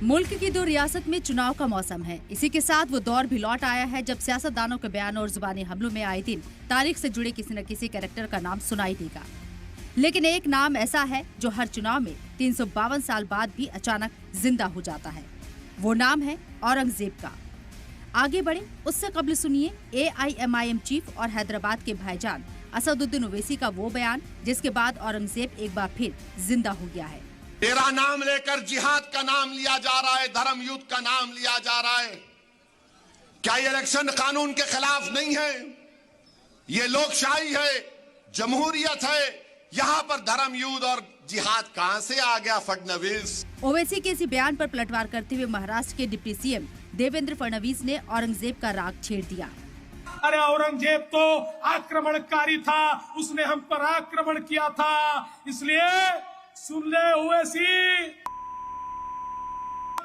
मुल्क की दो रियासत में चुनाव का मौसम है। इसी के साथ वो दौर भी लौट आया है जब सियासतदानों के बयान और जुबानी हमलों में आए दिन तारीख से जुड़े किसी न किसी कैरेक्टर का नाम सुनाई देगा। लेकिन एक नाम ऐसा है जो हर चुनाव में 352 साल बाद भी अचानक जिंदा हो जाता है। वो नाम है औरंगजेब का। आगे बढ़े उससे कबल सुनिए AIMIM चीफ और हैदराबाद के भाईजान असदुद्दीन ओवैसी का वो बयान जिसके बाद औरंगजेब एक बार फिर जिंदा हो गया है। तेरा नाम लेकर जिहाद का नाम लिया जा रहा है, धर्म युद्ध का नाम लिया जा रहा है। क्या ये इलेक्शन कानून के खिलाफ नहीं है? ये लोकशाही है, जमहूरियत है। यहाँ पर धर्म युद्ध और जिहाद कहाँ से आ गया फडणवीस? ओवैसी के इसी बयान पर पलटवार करते हुए महाराष्ट्र के डिप्टी CM देवेंद्र फडणवीस ने औरंगजेब का राग छेड़ दिया। अरे औरंगजेब तो आक्रमणकारी था, उसने हम पर आक्रमण किया था, इसलिए सुन ले ओवैसी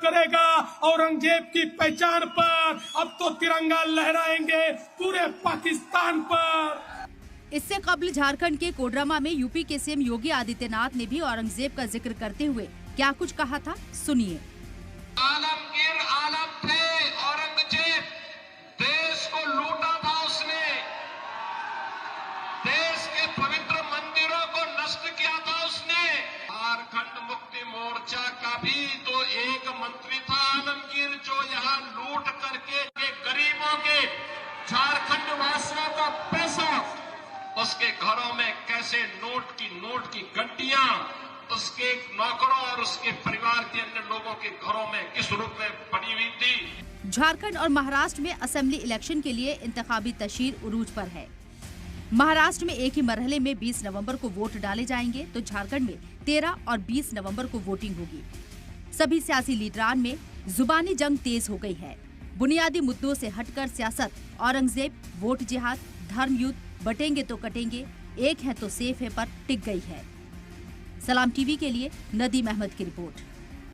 करेगा औरंगजेब की पहचान पर। अब तो तिरंगा लहराएंगे पूरे पाकिस्तान पर। इससे कबल झारखंड के कोडरमा में यूपी के CM योगी आदित्यनाथ ने भी औरंगजेब का जिक्र करते हुए क्या कुछ कहा था, सुनिए। आलमगीर आलम थे औरंगजेब, देश को लूटा था उसने, देश के पवित्र मंदिरों को नष्ट किया था उसने। झारखंड मुक्ति मोर्चा का भी तो एक मंत्री था आलमगीर, जो यहाँ लूट करके गरीबों के झारखंड वासियों का पैसा उसके घरों में कैसे नोट की गड्डियां उसके नौकरों और उसके परिवार के अन्य लोगों के घरों में किस रूप में पड़ी हुई थी। झारखंड और महाराष्ट्र में असेंबली इलेक्शन के लिए इंतखाबी तशहीर उरूज पर है। महाराष्ट्र में एक ही मरहले में 20 नवंबर को वोट डाले जाएंगे तो झारखंड में 13 और 20 नवंबर को वोटिंग होगी। सभी सियासी लीडरान में जुबानी जंग तेज हो गई है। बुनियादी मुद्दों से हटकर सियासत औरंगजेब, वोट जिहाद, धर्म युद्ध, बटेंगे तो कटेंगे, एक है तो सेफ है पर टिक गई है। सलाम टीवी के लिए नदीम अहमद की रिपोर्ट।